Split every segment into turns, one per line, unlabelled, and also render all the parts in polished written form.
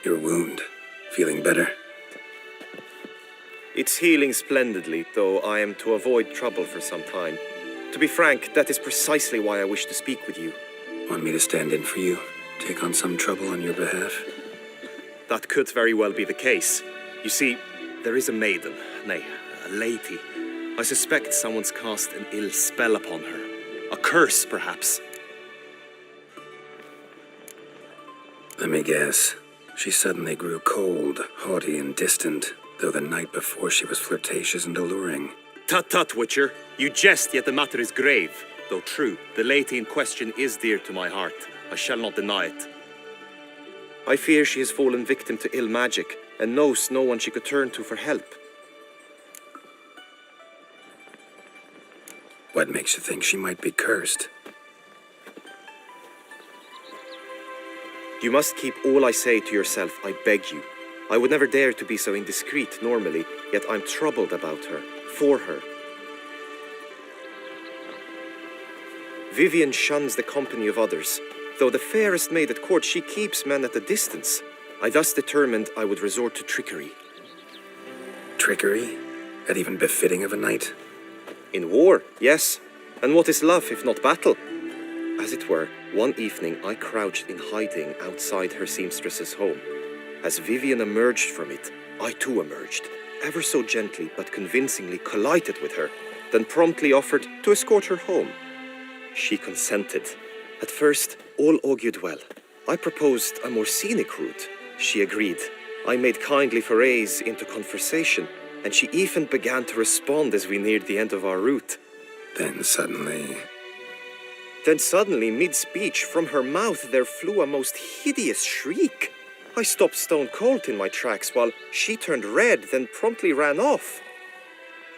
Your wound. Feeling better?
It's healing splendidly, though I am to avoid trouble for some time. To be frank, that is precisely why I wish to speak with you.
Want me to stand in for you? Take on some trouble on your behalf?
That could very well be the case. You see, there is a maiden, nay, a lady. I suspect someone's cast an ill spell upon her. A curse, perhaps.
Let me guess. She suddenly grew cold, haughty, and distant, though the night before she was flirtatious and alluring.
Tut tut, Witcher. You jest, yet the matter is grave. Though true, the lady in question is dear to my heart. I shall not deny it. I fear she has fallen victim to ill magic, and knows no one she could turn to for help.
What makes you think she might be cursed?
You must keep all I say to yourself, I beg you. I would never dare to be so indiscreet normally, yet I'm troubled about her, for her. Vivienne shuns the company of others. Though the fairest maid at court, she keeps men at a distance. I thus determined I would resort to trickery.
Trickery? That even befitting of a knight?
In war, yes. And what is love if not battle? As it were, one evening I crouched in hiding outside her seamstress's home. As Vivienne emerged from it, I too emerged, ever so gently but convincingly collided with her, then promptly offered to escort her home. She consented. At first, all augured well. I proposed a more scenic route. She agreed. I made kindly forays into conversation, and she even began to respond as we neared the end of our route.
Then suddenly,
mid-speech, from her mouth there flew a most hideous shriek. I stopped stone cold in my tracks while she turned red, then promptly ran off.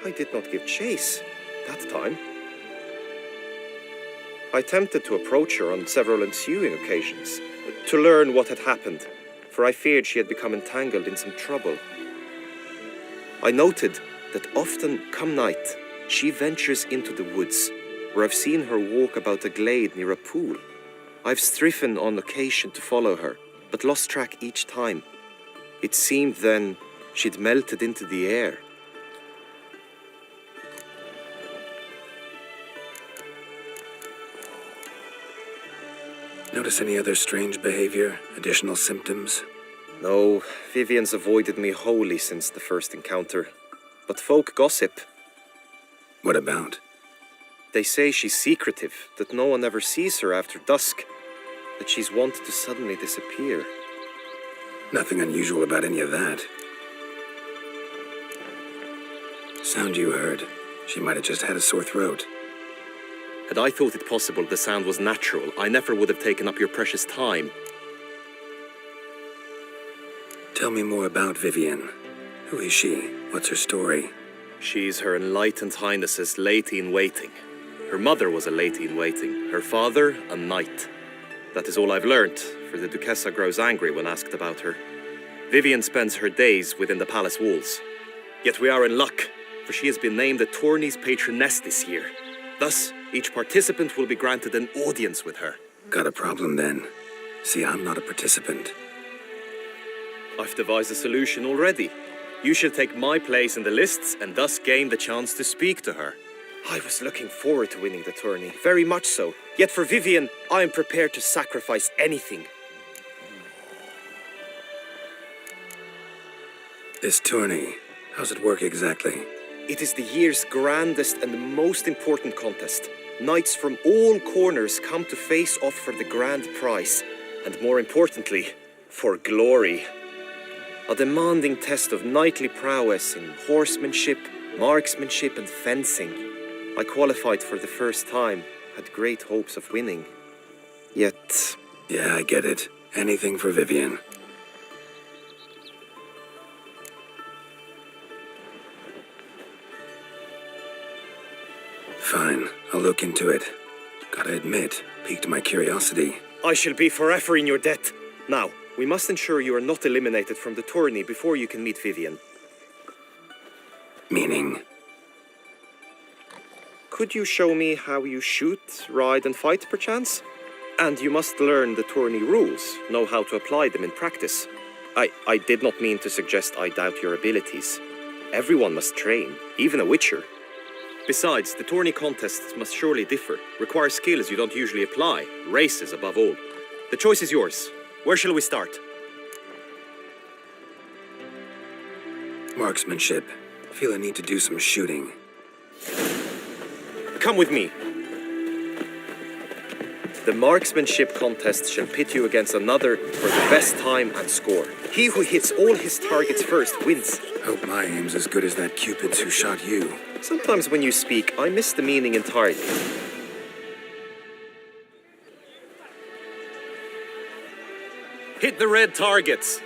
I did not give chase that time. I attempted to approach her on several ensuing occasions, to learn what had happened, for I feared she had become entangled in some trouble. I noted that often, come night, she ventures into the woods, where I've seen her walk about a glade near a pool. I've striven on occasion to follow her, but lost track each time. It seemed then she'd melted into the air.
notice any other strange behavior, additional symptoms?
No, Vivienne's avoided me wholly since the first encounter. But folk gossip.
What about?
They say she's secretive, that no one ever sees her after dusk, that she's wont to suddenly disappear.
Nothing unusual about any of that. Sound you heard. She might have just had a sore throat.
Had I thought it possible the sound was natural, I never would have taken up your precious time.
Tell me more about Vivienne. Who is she? What's her story?
She's Her Enlightened Highness's lady-in-waiting. Her mother was a lady-in-waiting, her father a knight. That is all I've learnt, for the Duchessa grows angry when asked about her. Vivienne spends her days within the palace walls. Yet we are in luck, for she has been named the tourney's patroness this year. Thus, each participant will be granted an audience with her.
Got a problem then. See, I'm not a participant.
I've devised a solution already. You shall take my place in the lists and thus gain the chance to speak to her. I was looking forward to winning the tourney, very much so. Yet for Vivienne, I am prepared to sacrifice anything.
This tourney, how's it work exactly?
It is the year's grandest and most important contest. Knights from all corners come to face off for the grand prize. And more importantly, for glory. A demanding test of knightly prowess in horsemanship, marksmanship, and fencing. I qualified for the first time, had great hopes of winning. Yet...
Yeah, I get it. Anything for Vivienne. Fine, I'll look into it. Gotta admit, piqued my curiosity.
I shall be forever in your debt. Now, we must ensure you are not eliminated from the tourney before you can meet Vivienne.
Meaning?
Could you show me how you shoot, ride, and fight, perchance? And you must learn the tourney rules, know how to apply them in practice. I did not mean to suggest I doubt your abilities. Everyone must train, even a witcher. Besides, the tourney contests must surely differ, require skills you don't usually apply, races above all. The choice is yours. Where shall we start?
Marksmanship. Feel a need to do some shooting.
Come with me. The marksmanship contest shall pit you against another for the best time and score. He who hits all his targets first wins.
Hope my aim's as good as that Cupid's who shot you.
Sometimes when you speak, I miss the meaning entirely. Hit the red targets.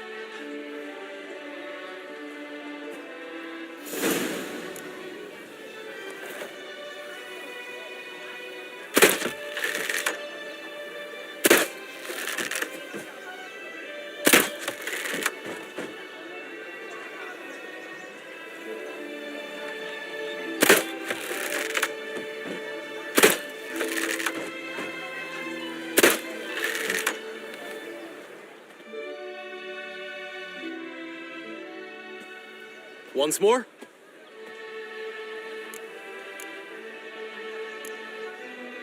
Once more?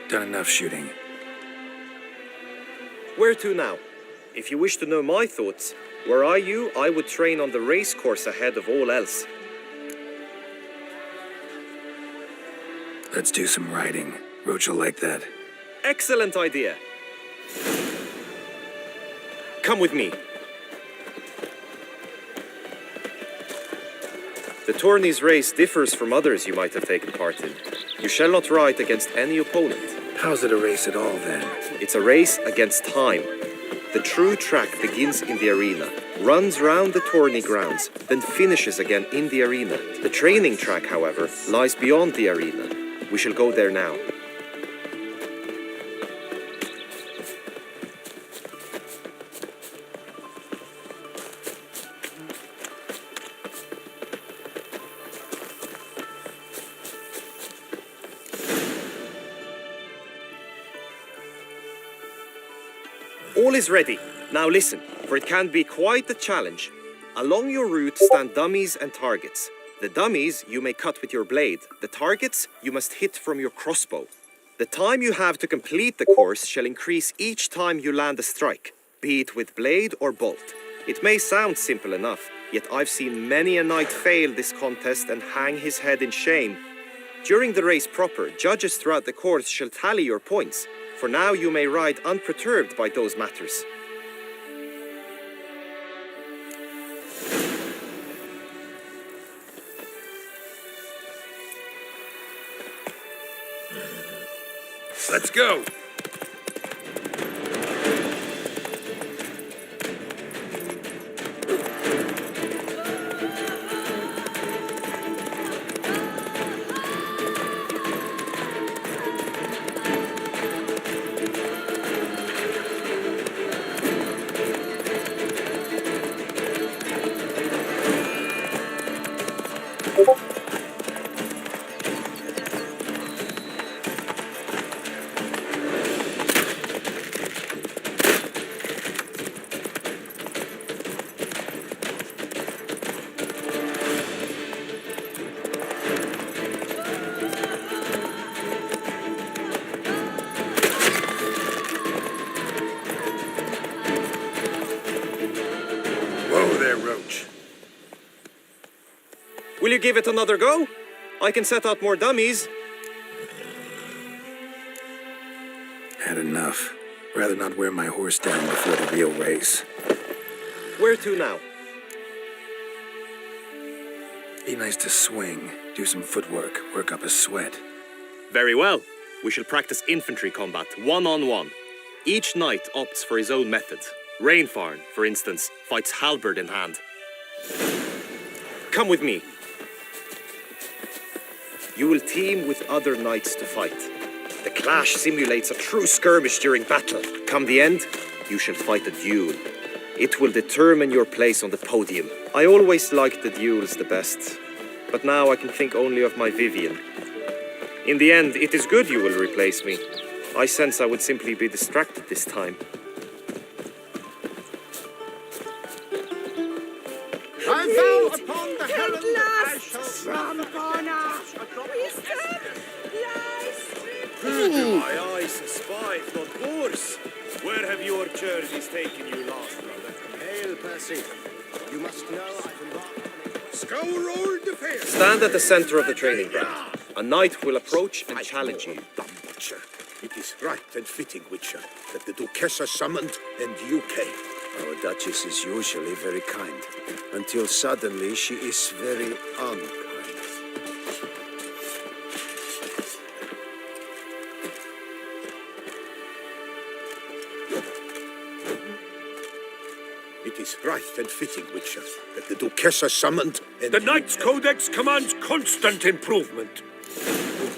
Done enough shooting.
Where to now? If you wish to know my thoughts, were I you, I would train on the race course ahead of all else.
Let's do some riding. Roach will like that.
Excellent idea. Come with me. The tourney's race differs from others you might have taken part in. You shall not ride against any opponent.
How's it a race at all, then?
It's a race against time. The true track begins in the arena, runs round the tourney grounds, then finishes again in the arena. The training track, however, lies beyond the arena. We shall go there now. All is ready. Now listen, for it can be quite a challenge. Along your route stand dummies and targets. The dummies you may cut with your blade. The targets you must hit from your crossbow. The time you have to complete the course shall increase each time you land a strike, be it with blade or bolt. It may sound simple enough, yet I've seen many a knight fail this contest and hang his head in shame. During the race proper, judges throughout the course shall tally your points. For now you may ride unperturbed by those matters.
Let's go! Whoa there, Roach.
Will you give it another go? I can set out more dummies.
Had enough. Rather not wear my horse down before the real race.
Where to now?
Be nice to swing, do some footwork, work up a sweat.
Very well. We shall practice infantry combat, one-on-one. Each knight opts for his own method. Rainfarn, for instance, fights halberd in hand. Come with me. You will team with other knights to fight. The clash simulates a true skirmish during battle. Come the end, you shall fight a duel. It will determine your place on the podium. I always liked the duels the best, but now I can think only of my Vivian. In the end, it is good you will replace me. I sense I would simply be distracted this time. Aye, aye, spy, not Boers. Where have your journeys taken you last, brother?
Hail, Percy. You must know I've embarked on a... Scour all the fair.
Stand at the center of the training ground. A knight will approach and challenge you.
Dumb butcher. It is right and fitting, Witcher, that the Duchessa summoned and you came.
Our Duchess is usually very kind, until suddenly she is very unkind.
It is right and fitting, Witcher, that the Duchessa summoned and...
The Knight's Codex commands constant improvement.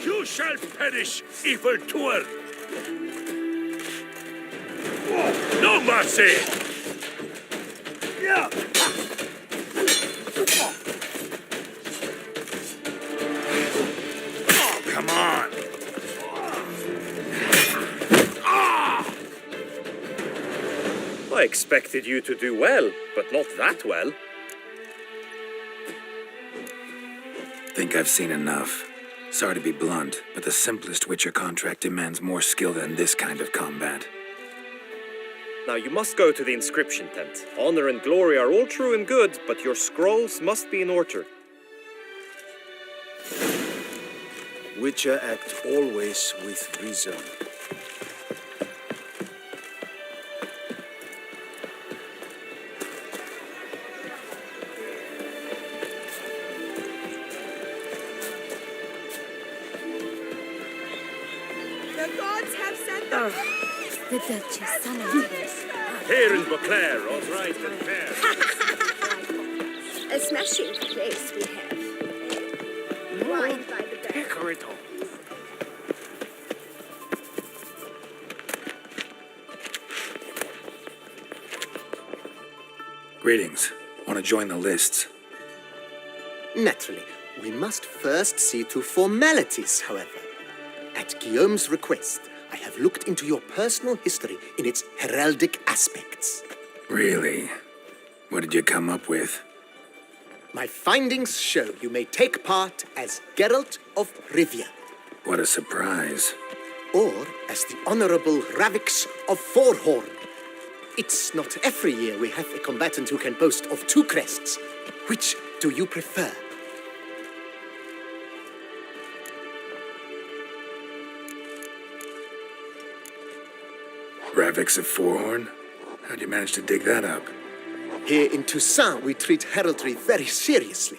You shall perish, evildoer! No mercy! Yeah. Oh, come on!
I expected you to do well, but not that well.
Think I've seen enough. Sorry to be blunt, but the simplest Witcher contract demands more skill than this kind of combat.
Now you must go to the inscription tent. Honor and glory are all true and good, but your scrolls must be in order.
Witcher act always with reason.
The gods have sent them.
The Duchess summoned
Here in Beauclair, all right and fair.
A smashing place we have. Wine by the bed.
Corridor.
Greetings. Want to join the lists?
Naturally, we must first see to formalities, however. At Guillaume's request, I have looked into your personal history in its heraldic aspects.
Really? What did you come up with?
My findings show you may take part as Geralt of Rivia,
What a surprise.
or as the Honorable Ravix of Forhorn. It's not every year we have a combatant who can boast of two crests. Which do you prefer?
Ravix of Forhorn? How'd you manage to dig that up?
Here in Toussaint, we treat heraldry very seriously.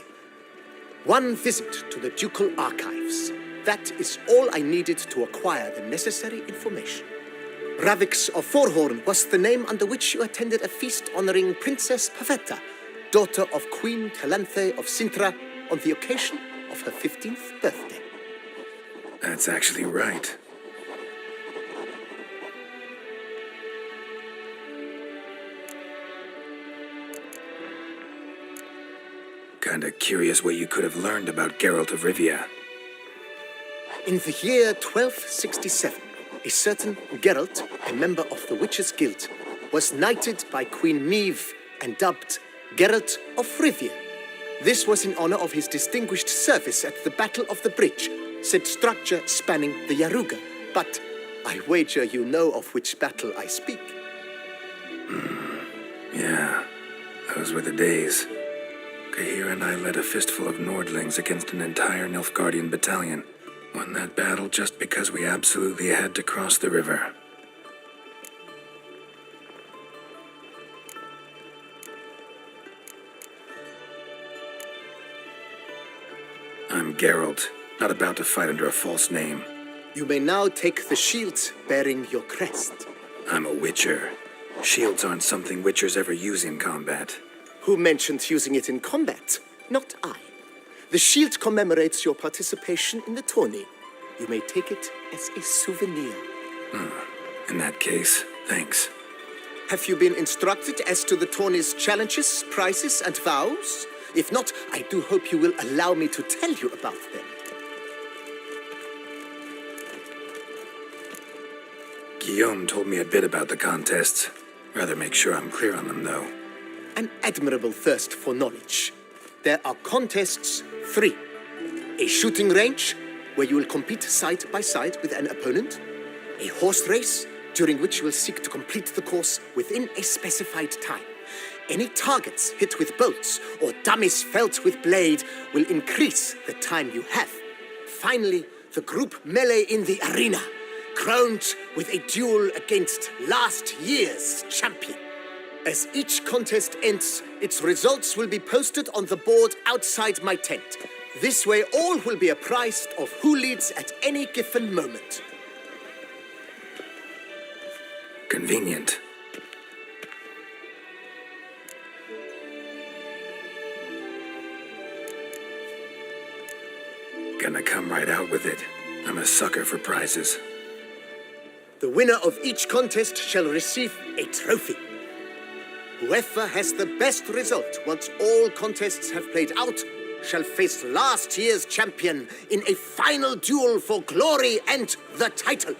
One visit to the Ducal Archives. That is all I needed to acquire the necessary information. Ravix of Forhorn was the name under which you attended a feast honoring Princess Pavetta, daughter of Queen Calanthe of Sintra, on the occasion of her 15th birthday.
That's actually right. Kinda curious what you could have learned about Geralt of Rivia.
In the year 1267, a certain Geralt, a member of the Witches' Guild, was knighted by Queen Niamh and dubbed Geralt of Rivia. This was in honor of his distinguished service at the Battle of the Bridge, said structure spanning the Yaruga. But I wager you know of which battle I speak.
Yeah, those were the days. Kahir and I led a fistful of Nordlings against an entire Nilfgaardian battalion. Won that battle just because we absolutely had to cross the river. I'm Geralt, not about to fight under a false name.
You may now take the shield bearing your crest.
I'm a Witcher. Shields aren't something Witchers ever use in combat.
Who mentioned using it in combat? Not I. The shield commemorates your participation in the tourney. You may take it as a souvenir.
In that case, thanks.
Have you been instructed as to the tourney's challenges, prizes, and vows? If not, I do hope you will allow me to tell you about them.
Guillaume told me a bit about the contests. Rather make sure I'm clear on them, though.
An admirable thirst for knowledge. There are contests 3. a shooting range where you will compete side by side with an opponent, a horse race during which you will seek to complete the course within a specified time. Any targets hit with bolts or dummies felt with blade will increase the time you have. Finally, the group melee in the arena, crowned with a duel against last year's champion. As each contest ends, its results will be posted on the board outside my tent. This way, all will be apprised of who leads at any given moment.
Convenient. Gonna come right out with it. I'm a sucker for prizes.
The winner of each contest shall receive a trophy. Whoever has the best result once all contests have played out shall face last year's champion in a final duel for glory and the title.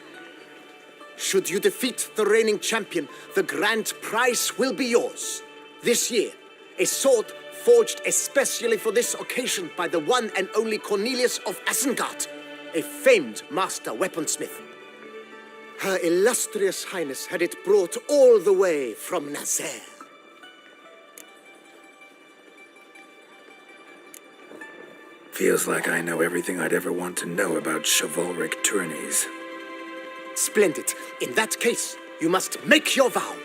Should you defeat the reigning champion, the grand prize will be yours. This year, a sword forged especially for this occasion by the one and only Cornelius of Asengard, a famed master weaponsmith. Her illustrious highness had it brought all the way from Nazaire.
Feels like I know everything I'd ever want to know about chivalric tourneys.
Splendid. In that case, you must make your vow.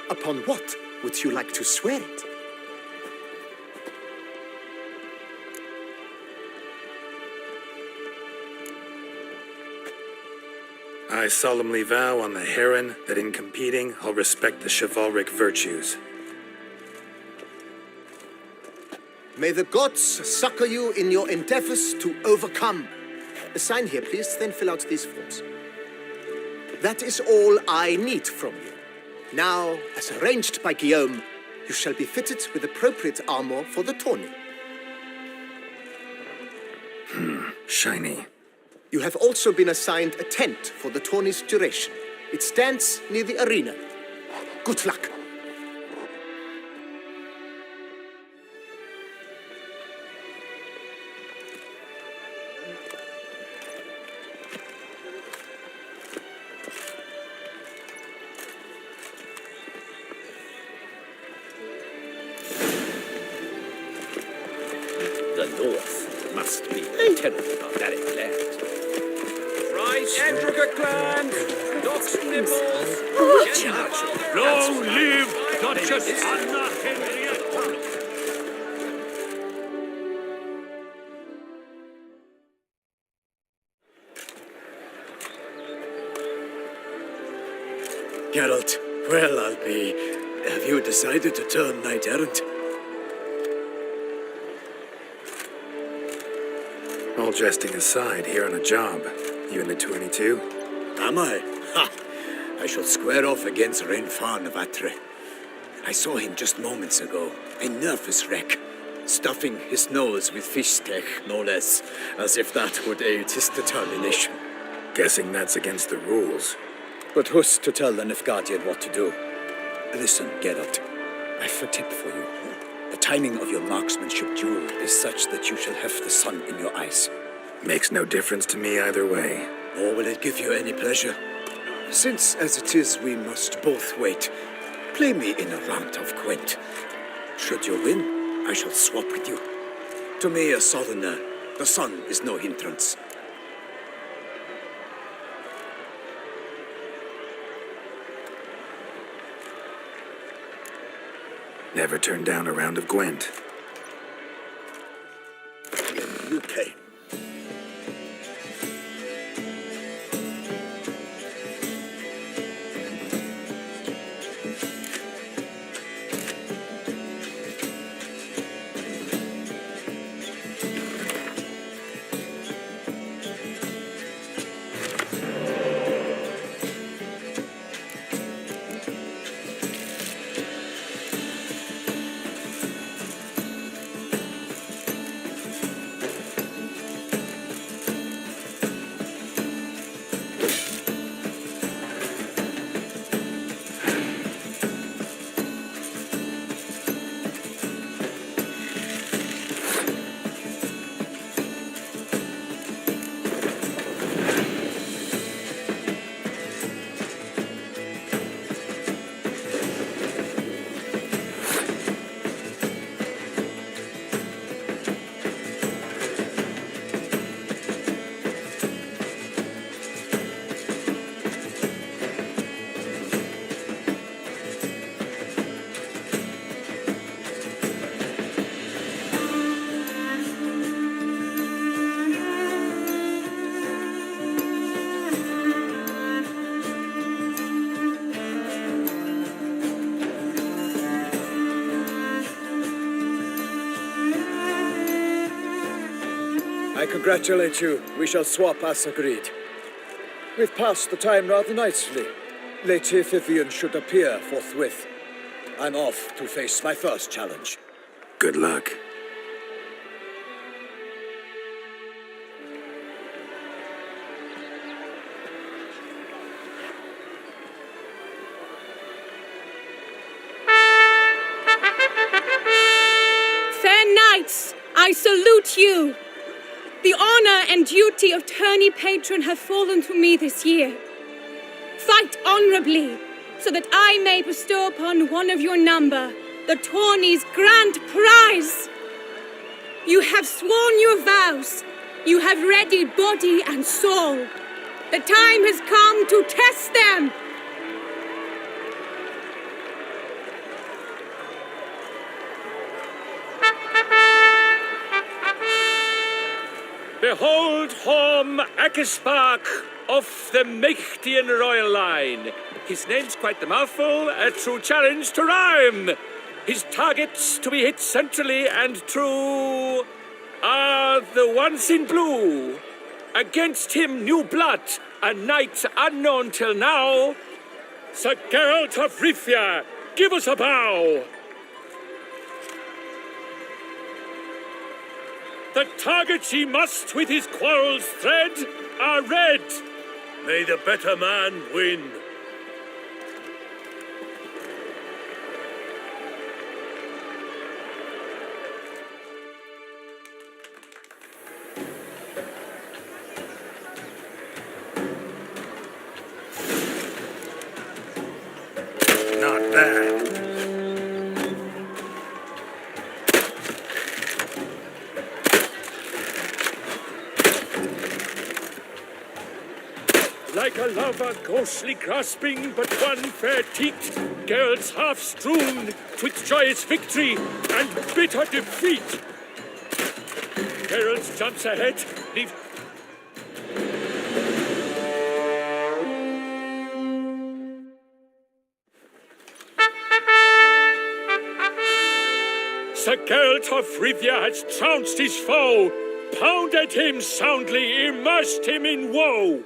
Upon what would you like to swear it?
I solemnly vow on the heron that in competing, I'll respect the chivalric virtues.
May the gods succor you in your endeavors to overcome. Sign here, please, then fill out these forms. That is all I need from you. Now, as arranged by Guillaume, you shall be fitted with appropriate armor for the tourney.
Shiny.
You have also been assigned a tent for the tourney's duration. It stands near the arena. Good luck.
The North must be a terribly barbaric land. Rise, Andriga clans! Docs Nibbles!
Long live Duchess Anna Henrietta!
Geralt, well, I'll be. Have you decided to turn knight errant?
All jesting aside, here on a job. You in the 22?
Am I? Ha! I shall square off against Renfar Navatre. I saw him just moments ago, a nervous wreck, stuffing his nose with fish steak, no less, as if that would aid his determination.
Guessing that's against the rules.
But who's to tell the Nilfgaardian what to do? Listen, Geralt, I've a tip for you. The timing of your marksmanship duel is such that you shall have the sun in your eyes.
Makes no difference to me either way.
Nor will it give you any pleasure. Since, as it is, we must both wait, play me in a round of Gwent. Should you win, I shall swap with you. To me, a southerner, the sun is no hindrance.
Never turned down a round of Gwent.
You came.
congratulate you. We shall swap as agreed. We've passed the time rather nicely. Lady Vivian should appear forthwith. I'm off to face my first challenge.
Good luck.
Fair knights, I salute you. The honor and duty of tourney patron have fallen to me this year. Fight honorably, so that I may bestow upon one of your number the tourney's grand prize. You have sworn your vows. You have readied body and soul. The time has come to test them.
Behold Horm Akispark of the Mechtian royal line. His name's quite the mouthful, a true challenge to rhyme. His targets to be hit centrally and true are the ones in blue. Against him new blood, a knight unknown till now. Sir Geralt of Rivia, give us a bow. The targets he must with his quarrels thread are red. May the better man win.
Not bad.
Like a lover ghostly grasping but one fair teat, Geralt's half strewn twixt joyous victory and bitter defeat. Geralt jumps ahead, leave. Sir Geralt of Rivia has trounced his foe, pounded him soundly, immersed him in woe.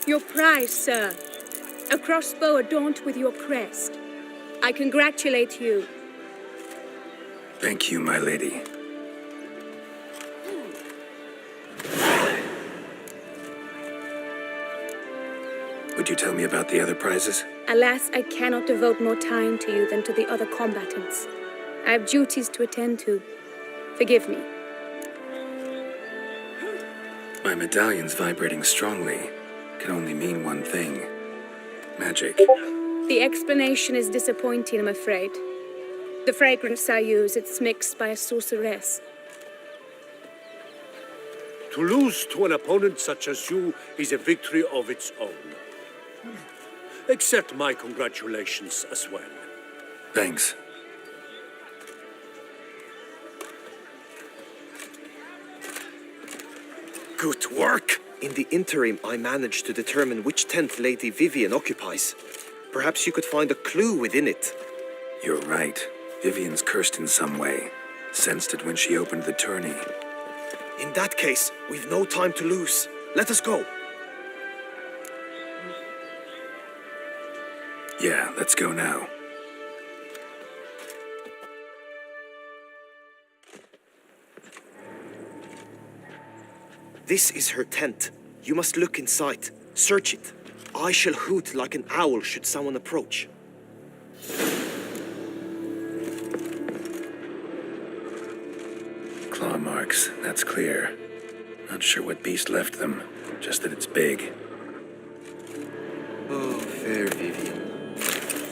Your prize, sir. A crossbow adorned with your crest. I congratulate you.
Thank you, my lady. Would you tell me about the other prizes?
Alas, I cannot devote more time to you than to the other combatants. I have duties to attend to. Forgive me.
My medallion's vibrating strongly. Can only mean one thing. Magic.
The explanation is disappointing, I'm afraid. The fragrance I use, it's mixed by a sorceress.
To lose to an opponent such as you is a victory of its own. Accept my congratulations as well.
Thanks.
Good work! In the interim, I managed to determine which tent Lady Vivian occupies. Perhaps you could find a clue within it.
You're right. Vivian's cursed in some way. Sensed it when she opened the tourney.
In that case, we've no time to lose. Let us go.
Yeah, let's go now.
This is her tent. You must look inside. Search it. I shall hoot like an owl should someone approach.
Claw marks, that's clear. Not sure what beast left them, just that it's big.
Oh, fair Vivian.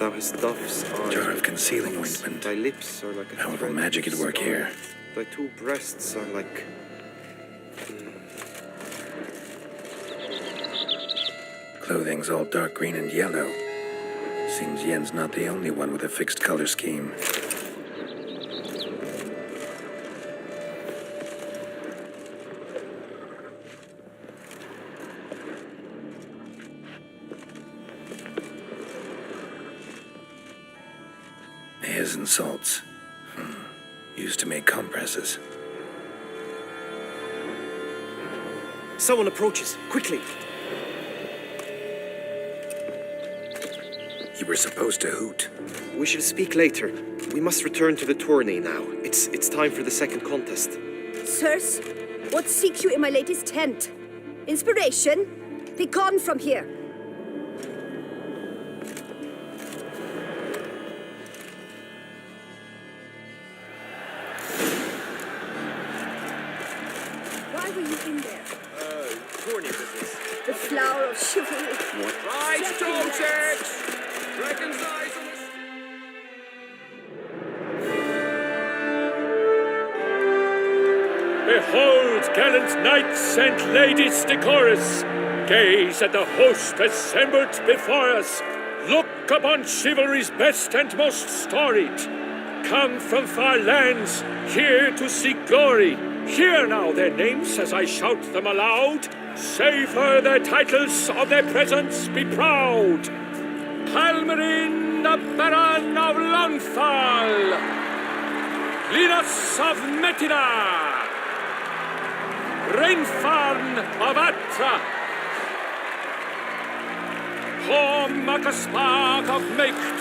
Thou hast dove's eyes.
Jar of concealing ointment.
Thy lips are like a
However,
thread
magic
of
could work
snow.
here.
Thy two breasts are like...
Clothing's all dark green and yellow. Seems Yen's not the only one with a fixed color scheme. His and salts. Used to make compresses.
Someone approaches. Quickly!
You were supposed to hoot.
We shall speak later. We must return to the tourney now. It's time for the second contest.
Sirs, what seek you in my latest tent? Inspiration? Be gone from here. Why were you in there?
Tourney business.
The flower of chivalry.
Right, Stoltex! Dragon's eyes on the...
Behold, gallant knights and ladies decorous, gaze at the host assembled before us. Look upon chivalry's best and most storied. Come from far lands, here to seek glory. Hear now their names as I shout them aloud. Savor their titles, of their presence be proud. Palmerin, the Baron of Lonfal. Linus of Metina. Rainfarn of Atra. Horm Makaspark of Mecht.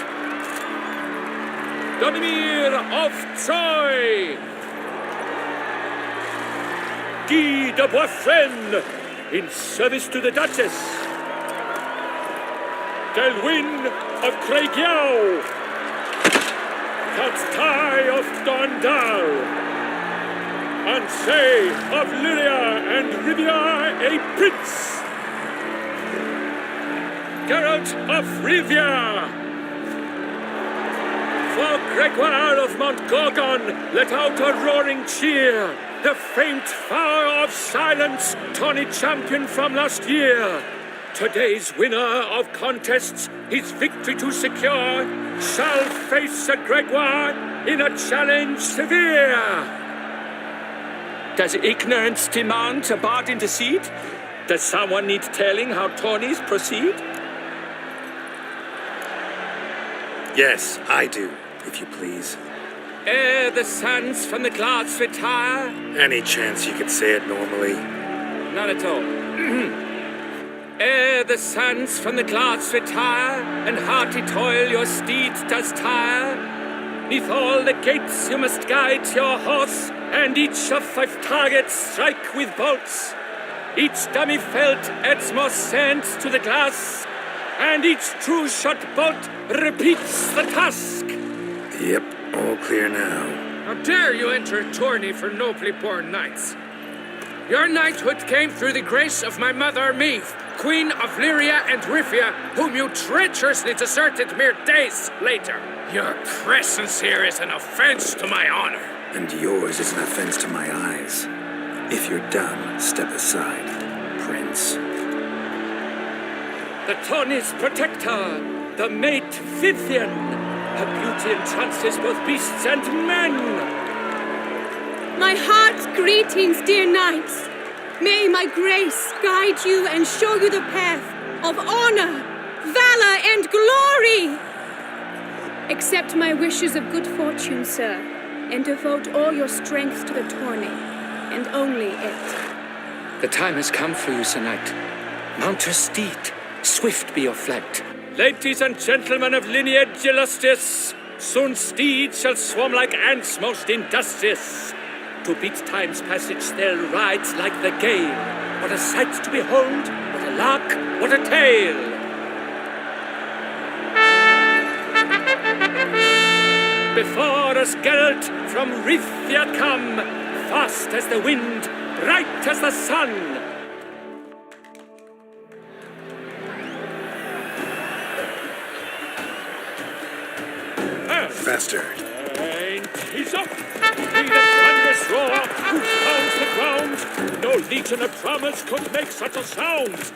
Donimir of Troy. Guy de Boisfren, in service to the Duchess. Delwyn of Craigiau. Count Tai of Dondal. Ansay of Lyria and Rivia a prince. Geralt of Rivia. For Gregoire of Montgorgon, let out a roaring cheer. The faint fire of silence, tawny champion from last year. Today's winner of contests, his victory to secure, shall face Sir Gregoire in a challenge severe. Does ignorance demand a bard intercede? Does someone need telling how tourneys proceed?
Yes, I do, if you please.
Ere the suns from the clouds retire?
Any chance you could say it normally?
Not at all. Ere the suns from the clouds retire, and hearty toil your steed does tire, neath all the gates you must guide your horse, and each of 5 targets strike with bolts. Each dummy felt adds more sand to the glass, and each true shot bolt repeats the task.
Yep, all clear now.
How dare you enter a tourney for nobly born knights? Your knighthood came through the grace of my mother Meve, Queen of Lyria and Rivia, whom you treacherously deserted mere days later. Your presence here is an offense to my honor.
And yours is an offense to my eyes. If you're done, step aside, Prince.
The tourney's protector, the mate Vivian. Her beauty entrances both beasts and men.
My heart's greetings, dear knights. May my grace guide you and show you the path of honor, valor, and glory. Accept my wishes of good fortune, sir, and devote all your strength to the tourney, and only it.
The time has come for you, Sir Knight. Mount your steed. Swift be your flight. Ladies and gentlemen of lineage illustrious, soon steeds shall swarm like ants most industrious. To beat time's passage they'll ride like the gale. What a sight to behold, what a lark, what a tale. Before us Geralt from Rivia come, fast as the wind, bright as the sun.
Faster.
And he's up! Heed the thunderous roar, who pounds the ground. No legion of promise could make such a sound.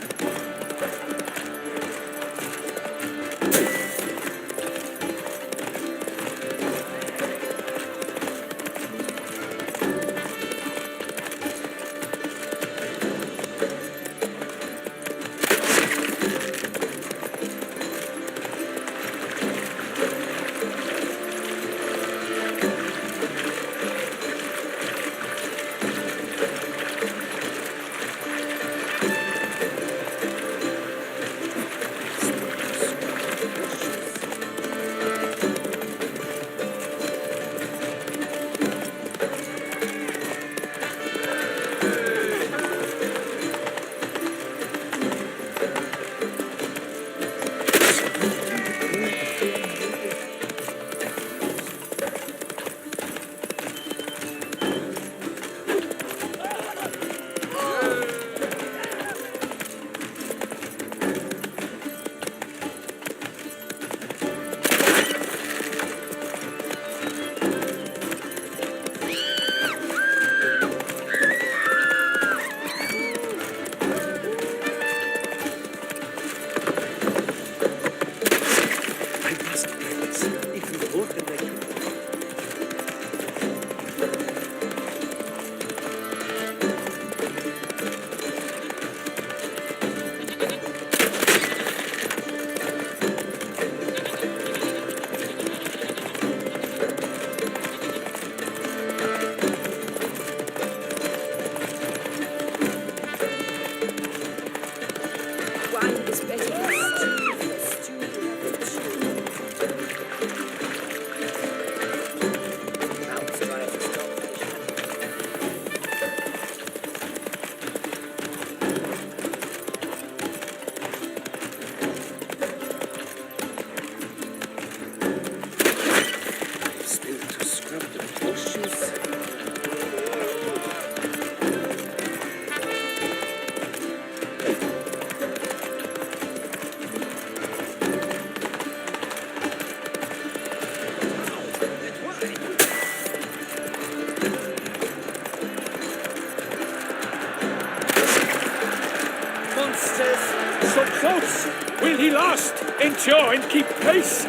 he lost. Endure and keep pace.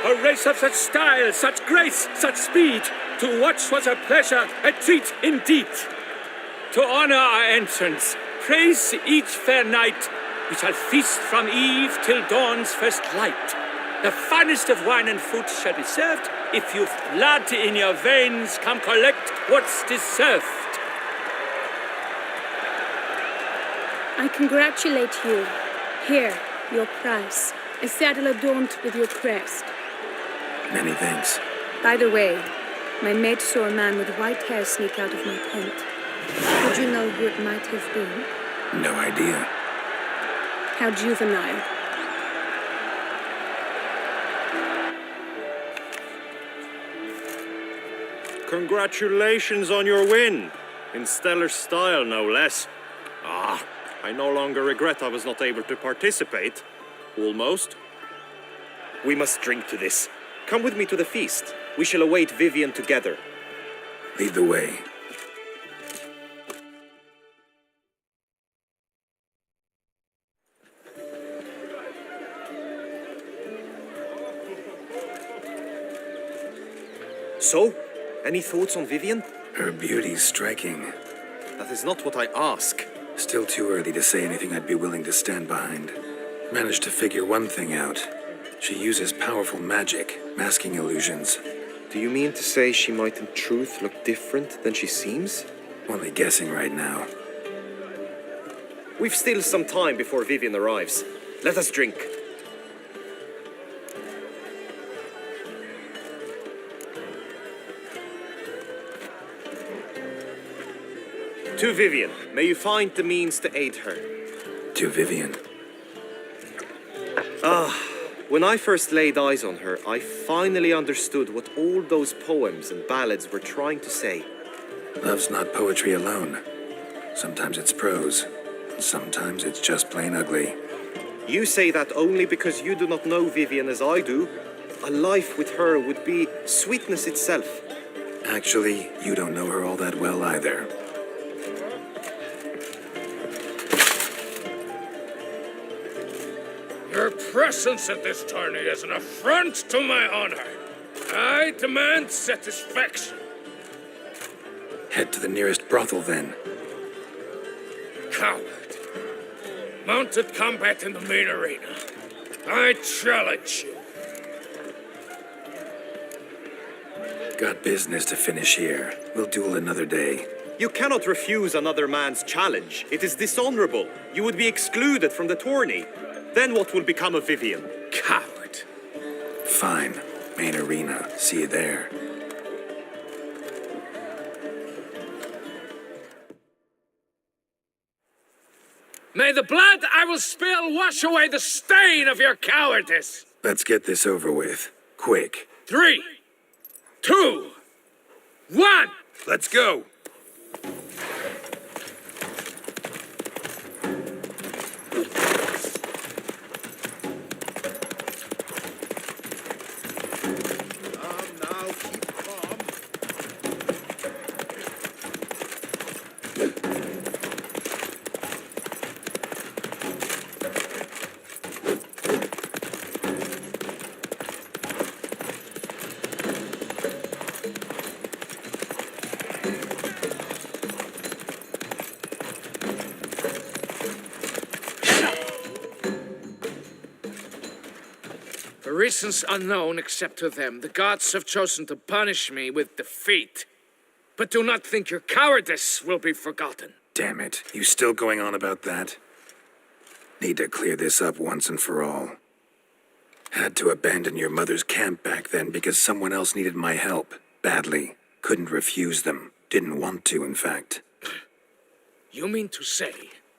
A race of such style, such grace, such speed. To watch was a pleasure, a treat indeed. To honor our entrance, praise each fair knight. We shall feast from eve till dawn's first light. The finest of wine and food shall be served. If you've blood in your veins, come collect what's deserved.
I congratulate you. Here, your prize. A saddle adorned with your crest.
Many thanks.
By the way, my maid saw a man with white hair sneak out of my tent. Would you know who it might have been?
No idea.
How juvenile.
Congratulations on your win. In stellar style, no less. I no longer regret I was not able to participate. Almost.
We must drink to this. Come with me to the feast. We shall await Vivian together.
Lead the way.
So, any thoughts on Vivian?
Her beauty's striking.
That is not what I ask.
Still too early to say anything I'd be willing to stand behind. Managed to figure one thing out. She uses powerful magic, masking illusions.
Do you mean to say she might in truth look different than she seems?
Only guessing right now.
We've still some time before Vivian arrives. Let us drink. To Vivian, may you find the means to aid her.
To Vivian.
When I first laid eyes on her, I finally understood what all those poems and ballads were trying to say.
Love's not poetry alone. Sometimes it's prose. Sometimes it's just plain ugly.
You say that only because you do not know Vivian as I do. A life with her would be sweetness itself.
Actually, you don't know her all that well either.
Your presence at this tourney is an affront to my honor. I demand satisfaction.
Head to the nearest brothel, then.
Coward. Mounted combat in the main arena. I challenge you.
Got business to finish here. We'll duel another day.
You cannot refuse another man's challenge. It is dishonorable. You would be excluded from the tourney. Then what will become of Vivian?
Coward.
Fine. Main arena. See you there.
May the blood I will spill wash away the stain of your cowardice.
Let's get this over with. Quick.
3, 2, 1.
Let's go. Now keep calm.
For reasons unknown except to them, the gods have chosen to punish me with defeat. But do not think your cowardice will be forgotten.
Damn it. You still going on about that? Need to clear this up once and for all. Had to abandon your mother's camp back then because someone else needed my help. Badly. Couldn't refuse them. Didn't want to, in fact.
You mean to say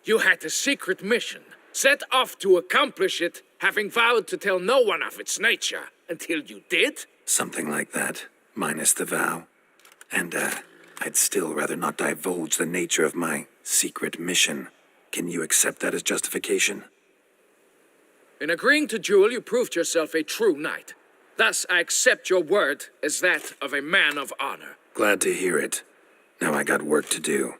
you had a secret mission, set off to accomplish it, having vowed to tell no one of its nature, until you did?
Something like that. Minus the vow. And, I'd still rather not divulge the nature of my secret mission. Can you accept that as justification?
In agreeing to duel, you proved yourself a true knight. Thus, I accept your word as that of a man of honor.
Glad to hear it. Now I got work to do.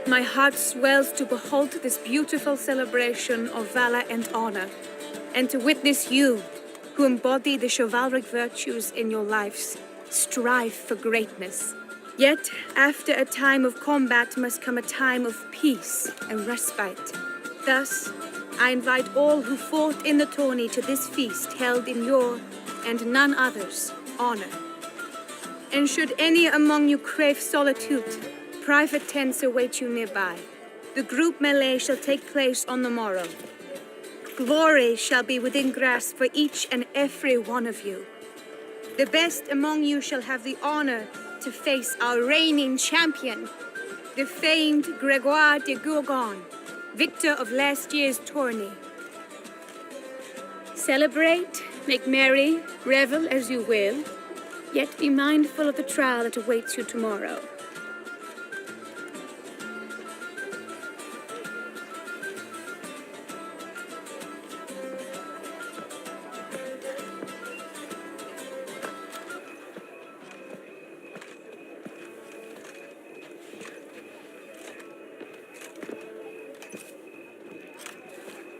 My heart swells to behold this beautiful celebration of valor and honor, and to witness you, who embody the chivalric virtues in your lives, strive for greatness. Yet, after a time of combat must come a time of peace and respite. Thus, I invite all who fought in the tourney to this feast held in your, and none other's, honor. And should any among you crave solitude, private tents await you nearby. The group melee shall take place on the morrow. Glory shall be within grasp for each and every one of you. The best among you shall have the honor to face our reigning champion, the famed Gregoire de Gourgon, victor of last year's tourney. Celebrate, make merry, revel as you will, yet be mindful of the trial that awaits you tomorrow.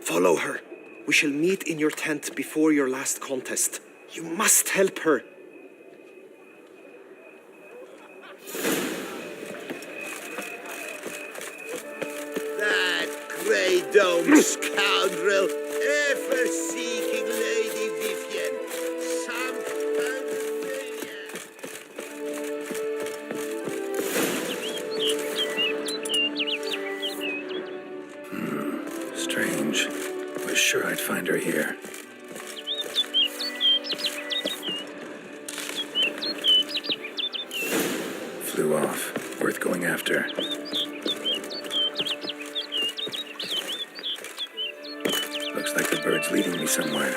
Follow her. We shall meet in your tent before your last contest. You must help her.
That grey dome scoundrel, ever seeking Lady Vivienne. Some
Strange. Was sure I'd find her here. Flew off. Worth going after. Looks like the bird's leading me somewhere.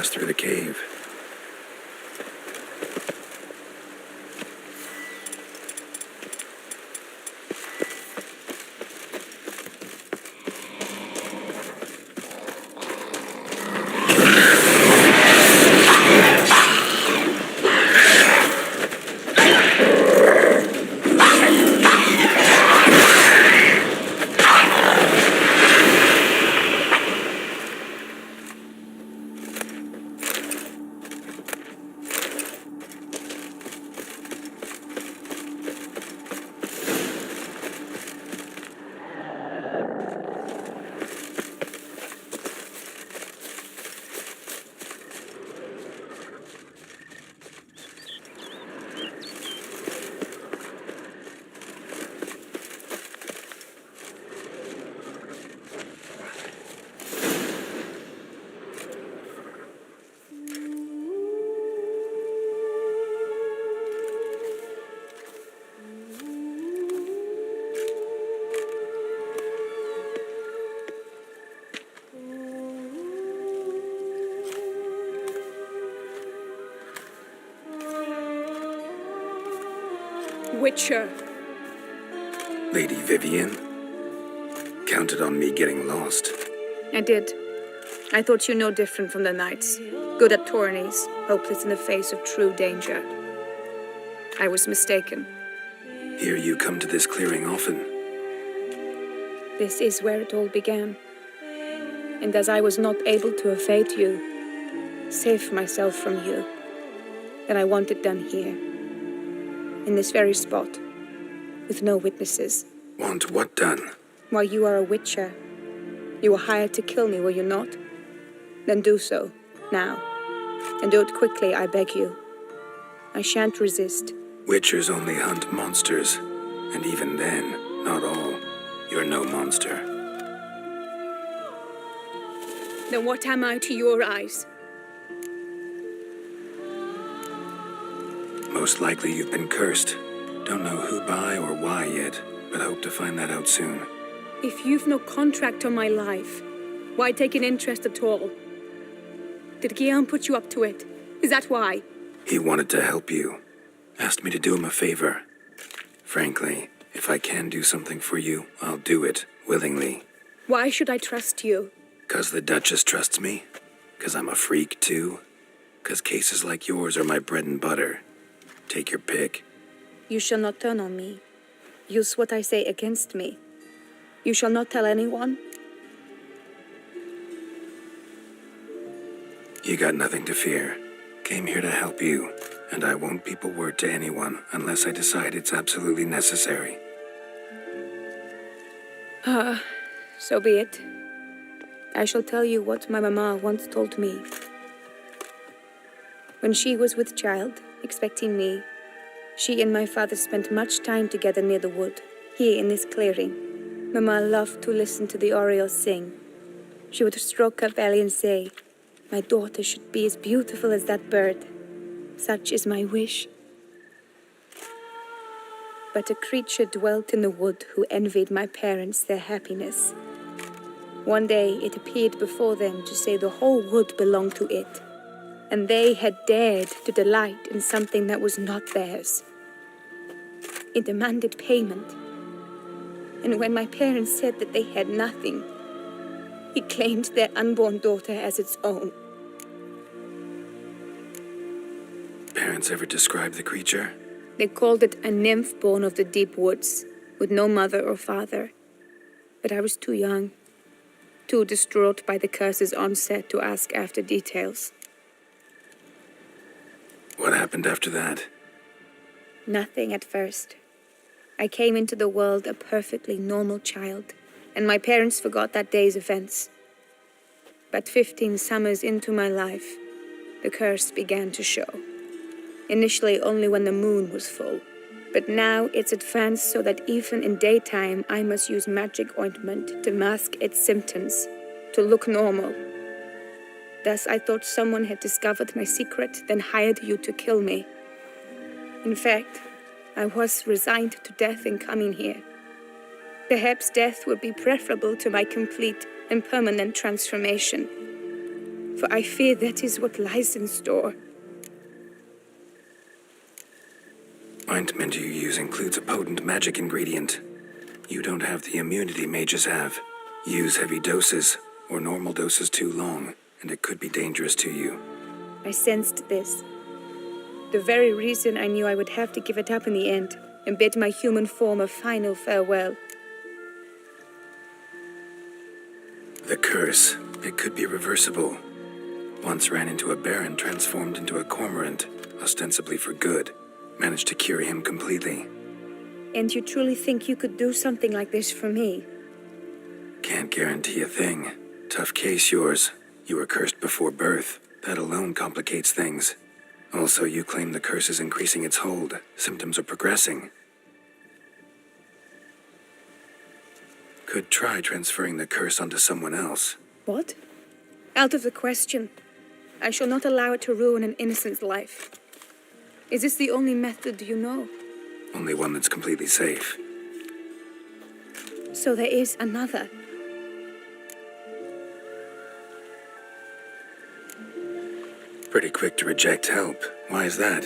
pass through the cave.
Witcher.
Lady Vivian? Counted on me getting lost.
I did. I thought you no different from the knights. Good at tourneys, hopeless in the face of true danger. I was mistaken.
Hear you come to this clearing often.
This is where it all began. And as I was not able to evade you, save myself from you, then I want it done here. In this very spot, with no witnesses.
Want what done?
Why, you are a witcher. You were hired to kill me, were you not? Then do so, now. And do it quickly, I beg you. I shan't resist.
Witchers only hunt monsters, and even then, not all. You're no monster.
Then what am I to your eyes?
Most likely you've been cursed. Don't know who by or why yet, but hope to find that out soon.
If you've no contract on my life, why take an interest at all? Did Guillaume put you up to it? Is that why?
He wanted to help you. Asked me to do him a favor. Frankly, if I can do something for you, I'll do it, willingly.
Why should I trust you?
'Cause the Duchess trusts me? 'Cause I'm a freak, too? 'Cause cases like yours are my bread and butter. Take your pick.
You shall not turn on me. Use what I say against me. You shall not tell anyone.
You got nothing to fear. Came here to help you, and I won't peep a word to anyone unless I decide it's absolutely necessary.
So be it. I shall tell you what my mama once told me. When she was with child, expecting me, she and my father spent much time together near the wood, here in this clearing. Mama loved to listen to the orioles sing. She would stroke her belly and say, "My daughter should be as beautiful as that bird. Such is my wish." But a creature dwelt in the wood who envied my parents their happiness. One day it appeared before them to say the whole wood belonged to it, and they had dared to delight in something that was not theirs. It demanded payment, and when my parents said that they had nothing, it claimed their unborn daughter as its own.
Parents ever describe the creature?
They called it a nymph born of the deep woods, with no mother or father. But I was too young, too distraught by the curse's onset to ask after details.
What happened after that?
Nothing at first. I came into the world a perfectly normal child, and my parents forgot that day's events. But 15 summers into my life, the curse began to show. Initially only when the moon was full, but now it's advanced so that even in daytime I must use magic ointment to mask its symptoms, to look normal. Thus I thought someone had discovered my secret, then hired you to kill me. In fact, I was resigned to death in coming here. Perhaps death would be preferable to my complete and permanent transformation. for I fear that is what lies in store.
Ointment you use includes a potent magic ingredient. You don't have the immunity mages have. Use heavy doses, or normal doses too long, and it could be dangerous to you.
I sensed this. The very reason I knew I would have to give it up in the end, and bid my human form a final farewell.
The curse, it could be reversible. Once ran into a baron transformed into a cormorant, ostensibly for good. Managed to cure him completely.
And you truly think you could do something like this for me?
Can't guarantee a thing. Tough case yours. You were cursed before birth. That alone complicates things. Also, you claim the curse is increasing its hold. Symptoms are progressing. Could try transferring the curse onto someone else.
What? Out of the question. I shall not allow it to ruin an innocent's life. Is this the only method you know?
Only one that's completely safe.
So there is another.
Pretty quick to reject help. Why is that?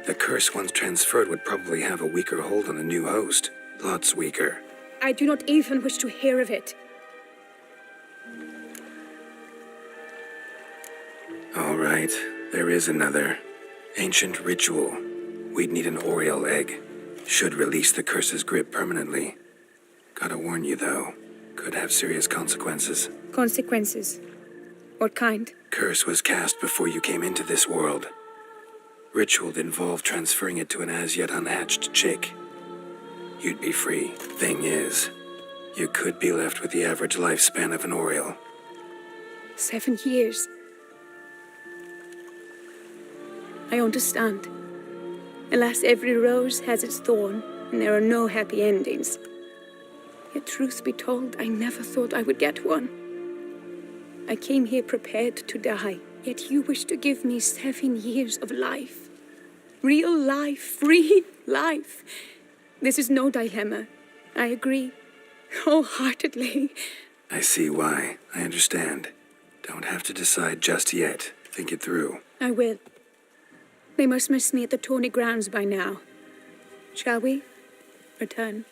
The curse once transferred would probably have a weaker hold on the new host. Lots weaker.
I do not even wish to hear of it.
All right, there is another. Ancient ritual. We'd need an Oriole egg. Should release the curse's grip permanently. Gotta warn you, though. Could have serious consequences.
Consequences? What kind?
Curse was cast before you came into this world. Ritual involved transferring it to an as-yet unhatched chick. You'd be free. Thing is, you could be left with the average lifespan of an Oriole.
7 years. I understand. Alas, every rose has its thorn, and there are no happy endings. Yet truth be told, I never thought I would get one. I came here prepared to die, yet you wish to give me 7 years of life. Real life, free life. This is no dilemma. I agree. Wholeheartedly.
I see why. I understand. Don't have to decide just yet. Think it through.
I will. They must miss me at the Tawny grounds by now. Shall we? Return.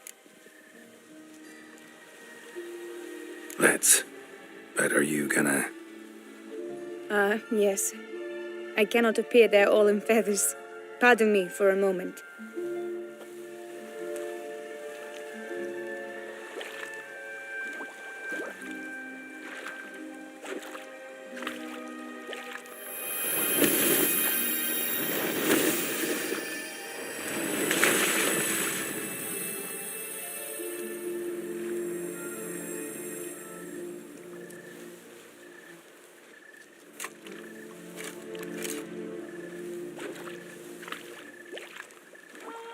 Let's. But are you gonna...
Yes. I cannot appear there all in feathers. Pardon me for a moment.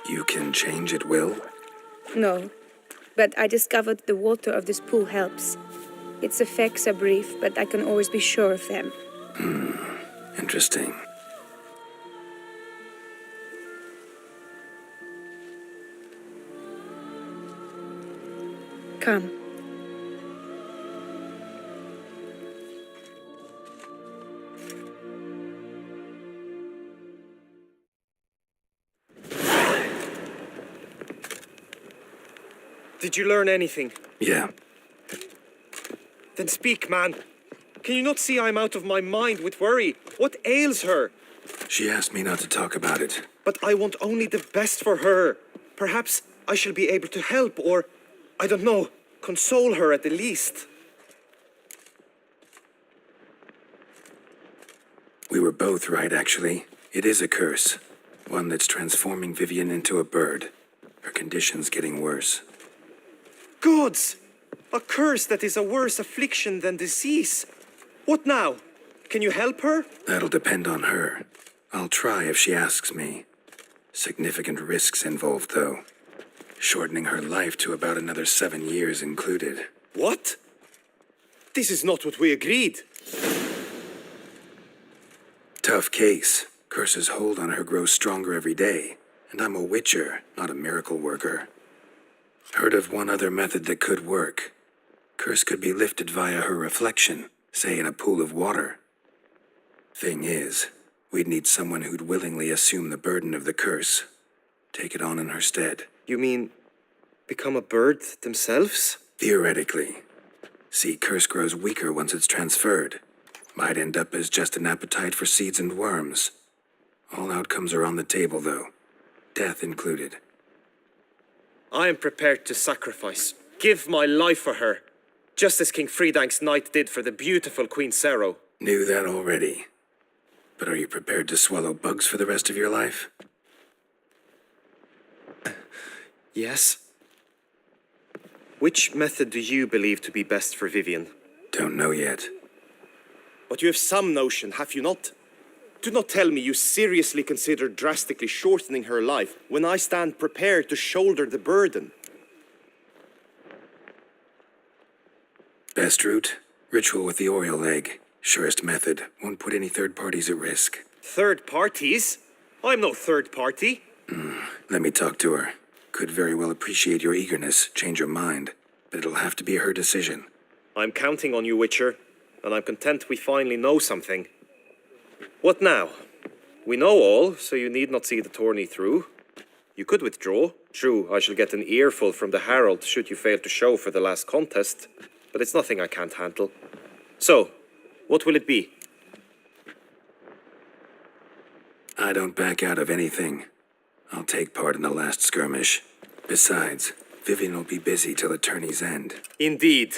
You can change at will?
No, but I discovered the water of this pool helps. Its effects are brief, but I can always be sure of them.
Interesting.
Come.
Did you learn anything?
Yeah.
Then speak, man. Can you not see I'm out of my mind with worry? What ails her?
She asked me not to talk about it.
But I want only the best for her. Perhaps I shall be able to help, or, I don't know, console her at the least.
We were both right, actually. It is a curse. One that's transforming Vivian into a bird. Her condition's getting worse.
Gods! A curse that is a worse affliction than disease. What now? Can you help her?
That'll depend on her. I'll try if she asks me. Significant risks involved, though. Shortening her life to about another 7 years included.
What? This is not what we agreed.
Tough case. Curse's hold on her grows stronger every day. And I'm a witcher, not a miracle worker. Heard of one other method that could work. Curse could be lifted via her reflection, say in a pool of water. Thing is, we'd need someone who'd willingly assume the burden of the curse. Take it on in her stead.
You mean become a bird themselves?
Theoretically. See, curse grows weaker once it's transferred. Might end up as just an appetite for seeds and worms. All outcomes are on the table, though. Death included.
I am prepared to sacrifice, give my life for her, just as King Fridank's knight did for the beautiful Queen Sero.
Knew that already. But are you prepared to swallow bugs for the rest of your life?
Yes. Which method do you believe to be best for Vivian?
Don't know yet.
But you have some notion, have you not? Do not tell me you seriously consider drastically shortening her life when I stand prepared to shoulder the burden.
Best route? Ritual with the Oriole egg. Surest method. Won't put any third parties at risk.
Third parties? I'm no third party.
Let me talk to her. Could very well appreciate your eagerness, change her mind. But it'll have to be her decision.
I'm counting on you, Witcher, and I'm content we finally know something. What now? We know all, so you need not see the tourney through. You could withdraw. True, I shall get an earful from the Herald should you fail to show for the last contest, but it's nothing I can't handle. So, what will it be?
I don't back out of anything. I'll take part in the last skirmish. Besides, Vivian will be busy till the tourney's end.
Indeed.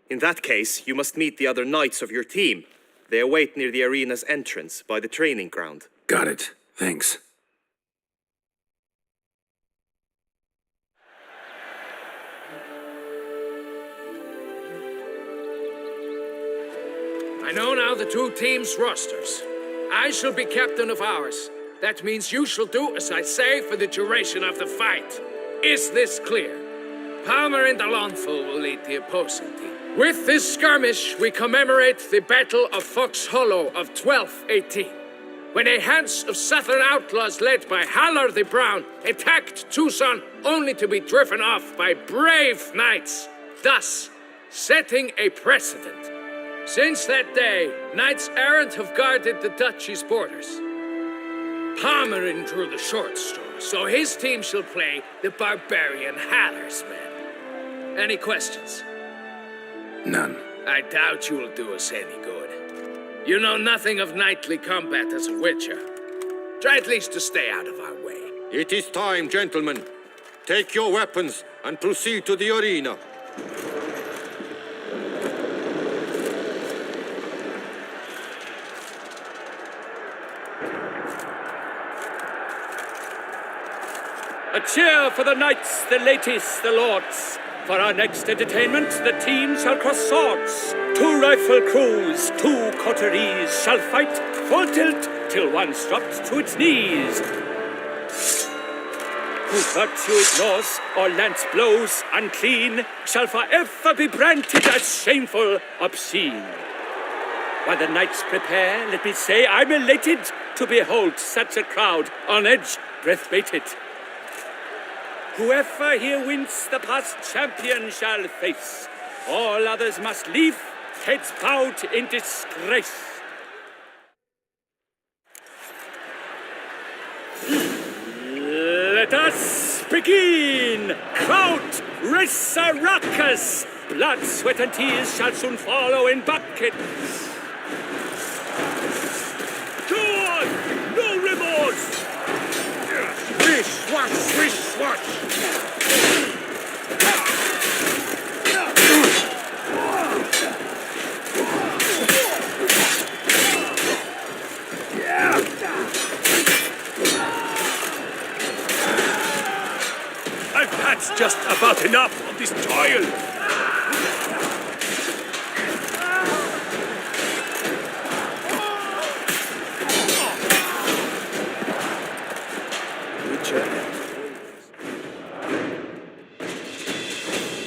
In that case, you must meet the other knights of your team. They await near the arena's entrance, by the training ground.
Got it. Thanks.
I know now the two teams' rosters. I shall be captain of ours. That means you shall do as I say for the duration of the fight. Is this clear? Palmer and Alonfo will lead the opposing team. With this skirmish, we commemorate the Battle of Fox Hollow of 1218, when a hands of southern outlaws led by Halar the Brown attacked Tucson only to be driven off by brave knights, thus setting a precedent. Since that day, knights errant have guarded the duchy's borders. Palmerin drew the short straw, so his team shall play the barbarian Halar's men. Any questions?
None.
I doubt you will do us any good. You know nothing of knightly combat as a witcher. Try at least to stay out of our way.
It is time, gentlemen. Take your weapons and proceed to the arena.
A cheer for the knights, the ladies, the lords. For our next entertainment, the teams shall cross swords. 2 rifle crews, 2 coteries shall fight full tilt till one's dropped to its knees. Who virtue ignores or lance blows unclean shall forever be branded as shameful, obscene. While the knights prepare, let me say I'm elated to behold such a crowd on edge, breath baited. Whoever here wins the past champion shall face. All others must leave, heads bowed in disgrace. Let us begin! Kraut, Risarakas! Blood, sweat, and tears shall soon follow in buckets. Go on! No remorse!
Swish, swash, swish, swash!
I've had just about enough of this toil.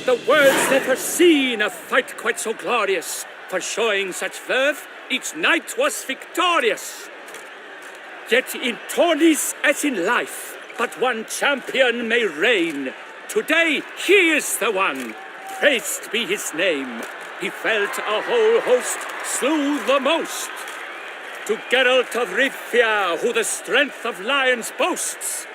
The world's never seen a fight quite so glorious. For showing such verve, each knight was victorious. Yet in tourneys as in life, but one champion may reign. Today he is the one, praised be his name. He felt a whole host, slew the most. to Geralt of Rivia, who the strength of lions boasts.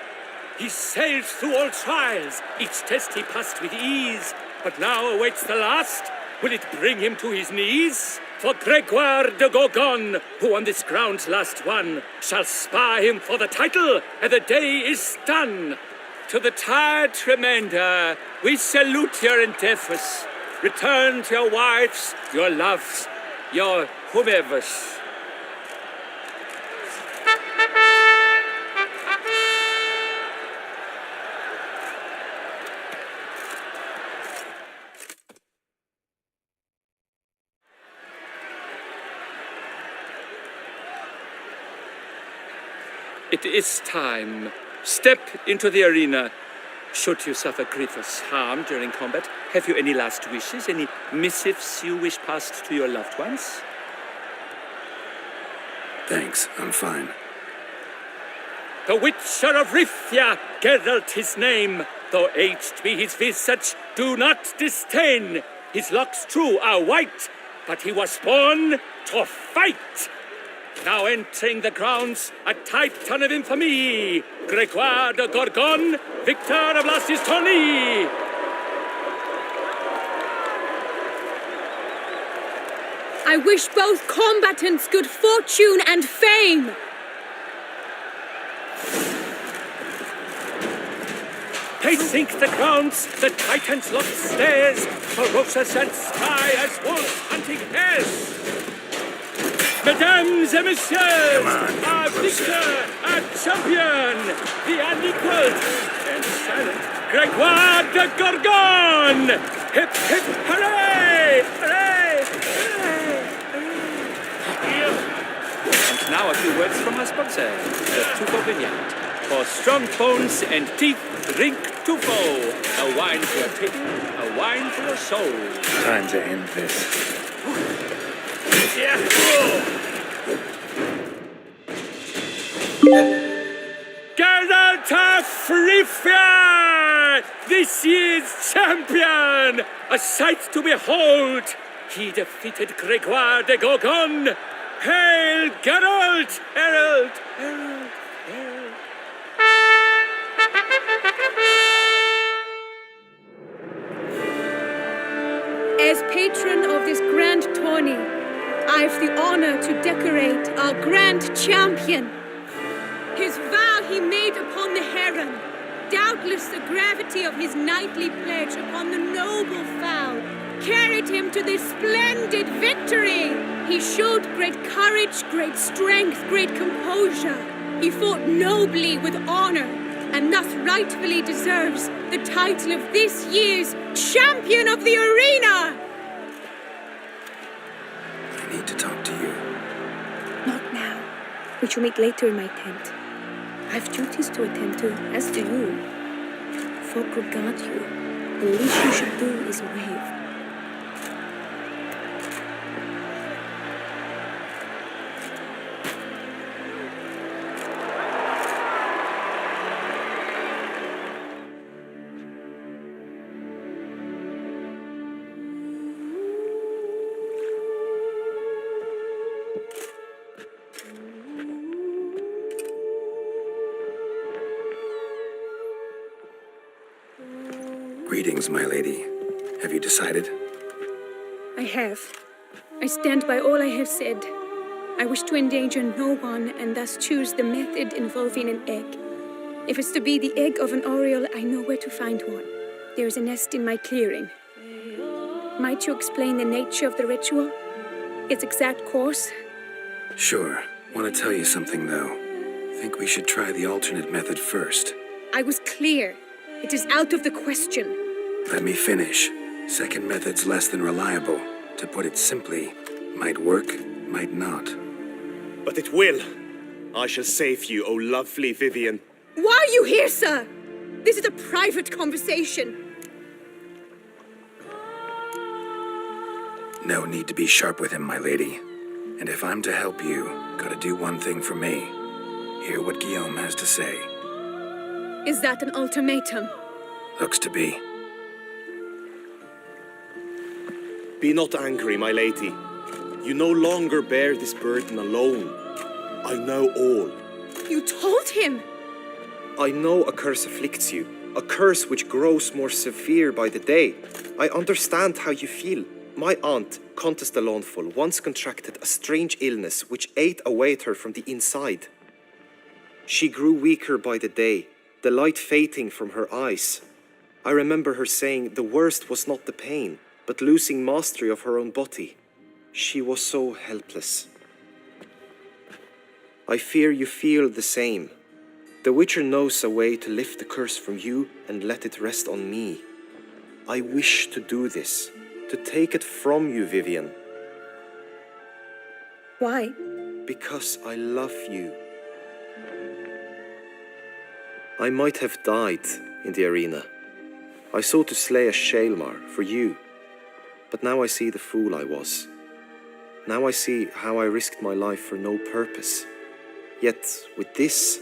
He sailed through all trials, each test he passed with ease, but now awaits the last. Will it bring him to his knees? For Gregoire de Gorgon, who on this ground last won, shall spar him for the title, and the day is done. To the tired remainder, we salute your endeavors. Return to your wives, your loves, your whomevers. It is time. Step into the arena. Should you suffer grievous harm during combat, have you any last wishes, any missives you wish passed to your loved ones?
Thanks, I'm fine.
The Witcher of Rivia, Geralt his name, though aged be his visage, do not disdain. His locks true are white, but he was born to fight. Now entering the grounds, a titan of infamy, Gregoire de Gorgon, victor of Las's tourney.
I wish both combatants good fortune and fame.
They sink the grounds, the titans locked stairs, ferocious and spry as wolves hunting hares. Mesdames et messieurs, our victor, our champion, the unequaled and silent Gregoire de Gorgon! Hip, hip, hooray! Hooray! Hooray! And now a few words from our sponsor, the Tufo Vineyard. For strong bones and teeth, drink Tufo. A wine for your taste, a wine for your soul.
Time to end this.
Geralt of Rivia, this year's champion, a sight to behold. He defeated Gregoire de Gorgon. Hail, Geralt! Herald! Herald! Herald!
As patron of this grand tourney, I've the honor to decorate our grand champion. His vow he made upon the heron, doubtless the gravity of his knightly pledge upon the noble fowl, carried him to this splendid victory. He showed great courage, great strength, great composure. He fought nobly with honor, and thus rightfully deserves the title of this year's Champion of the Arena!
I need to talk to you.
Not now. We shall meet later in my tent. I've duties to attend to, as do you. Folk regard you. The least you should do is wave.
Greetings, my lady. Have you decided?
I have. I stand by all I have said. I wish to endanger no one and thus choose the method involving an egg. If it's to be the egg of an oriole, I know where to find one. There is a nest in my clearing. Might you explain the nature of the ritual? Its exact course?
Sure. Want to tell you something, though. Think we should try the alternate method first.
I was clear. It is out of the question.
Let me finish. Second method's less than reliable. To put it simply, might work, might not.
But it will. I shall save you, O lovely Vivian.
Why are you here, sir? This is a private conversation.
No need to be sharp with him, my lady. And if I'm to help you, gotta do one thing for me. Hear what Guillaume has to say.
Is that an ultimatum?
Looks to be.
Be not angry, my lady. You no longer bear this burden alone.
I know all.
You told him!
I know a curse afflicts you, a curse which grows more severe by the day. I understand how you feel. My aunt, Countess de Lawnful, once contracted a strange illness which ate away at her from the inside. She grew weaker by the day, the light fading from her eyes. I remember her saying the worst was not the pain, but losing mastery of her own body. She was so helpless. I fear you feel the same. The Witcher knows a way to lift the curse from you and let it rest on me. I wish to do this, to take it from you, Vivian.
Why?
Because I love you. I might have died in the arena. I sought to slay a Shaelmar for you. But now I see the fool I was. Now I see how I risked my life for no purpose. Yet, with this,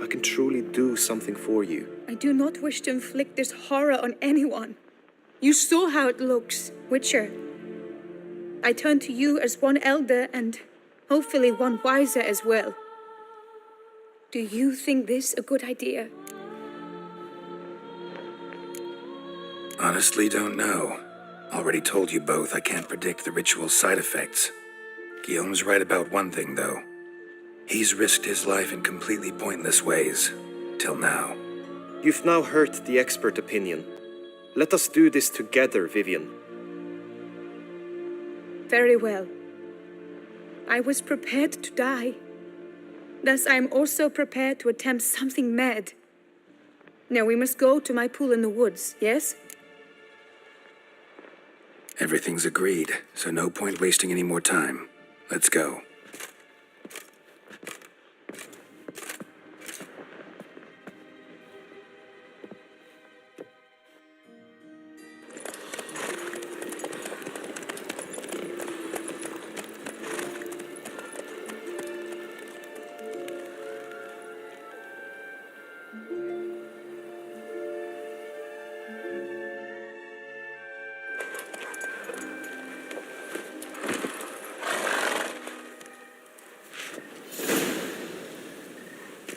I can truly do something for you.
I do not wish to inflict this horror on anyone. You saw how it looks, Witcher. I turn to you as one elder and hopefully one wiser as well. Do you think this a good idea?
Honestly, don't know. Already told you both I can't predict the ritual's side effects. Guillaume's right about one thing, though. He's risked his life in completely pointless ways. Till now.
You've now heard the expert opinion. Let us do this together, Vivian.
Very well. I was prepared to die. Thus I am also prepared to attempt something mad. Now we must go to my pool in the woods, yes?
Everything's agreed, so no point wasting any more time. Let's go.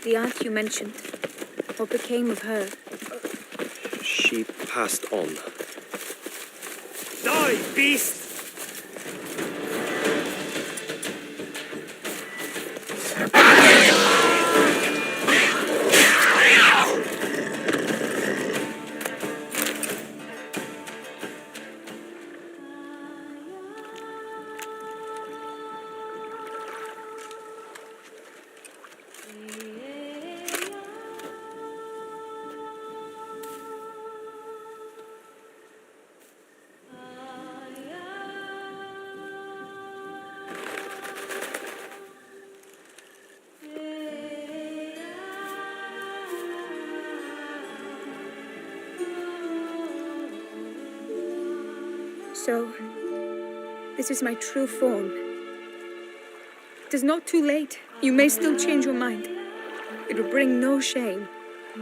The aunt you mentioned. What became of her?
She passed on. Die, beast!
So, this is my true form. It is not too late. You may still change your mind. It will bring no shame.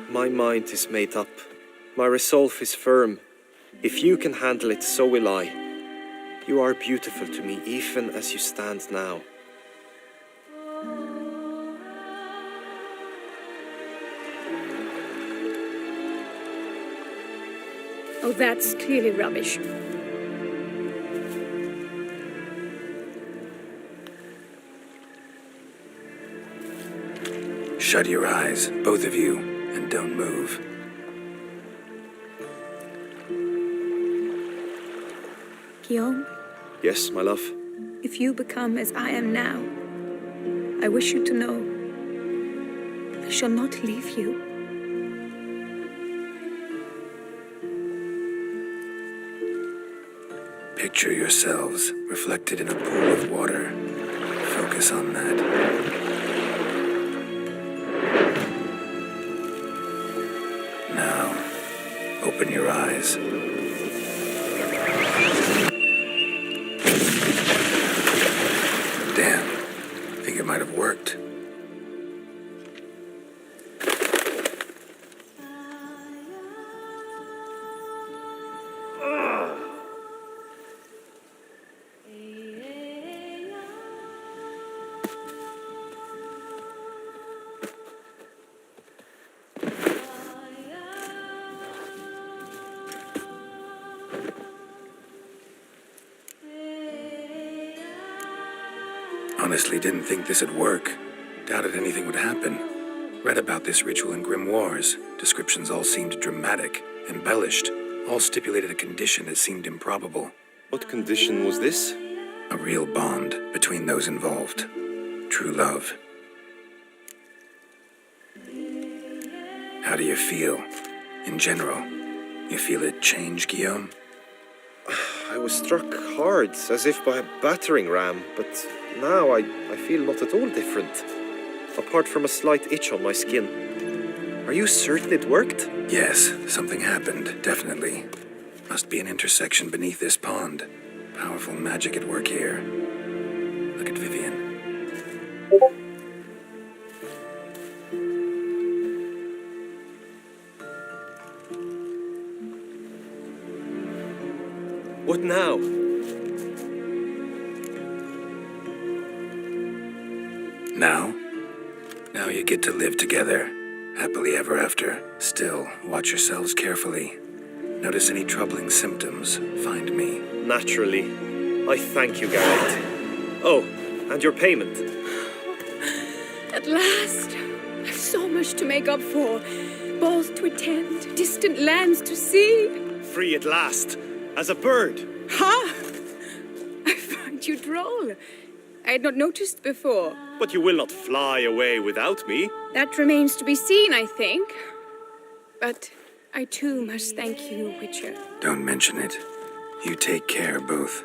My mind is made up. My resolve is firm. If you can handle it, so will I. You are beautiful to me, even as you stand now.
Oh, that's clearly rubbish.
Shut your eyes, both of you, and don't move.
Guillaume,
Yes, my love?
if you become as I am now, I wish you to know I shall not leave you.
Picture yourselves reflected in a pool of water. Focus on that. Now, open your eyes. Damn, think it might have worked. honestly didn't think this'd work. Doubted anything would happen. Read about this ritual in Grimoires. Descriptions all seemed dramatic, embellished. All stipulated a condition that seemed improbable.
What condition was this?
A real bond between those involved. True love. How do you feel? In general, you feel it change, Guillaume?
I was struck hard, as if by a battering ram, but now I feel not at all different. Apart from a slight itch on my skin. Are you certain it worked?
Yes, something happened, definitely. Must be an intersection beneath this pond. Powerful magic at work here. Look at Vivian.
What now?
Now you get to live together, happily ever after. Still, watch yourselves carefully. Notice any troubling symptoms, find me.
Naturally. I thank you, Garrett. Oh, and your payment.
At last, I've so much to make up for. Balls to attend, distant lands to see.
Free at last, as a bird.
Ha! I find you droll. I had not noticed before.
But you will not fly away without me.
That remains to be seen, I think. But I too must thank you, Witcher.
Don't mention it. You take care, both.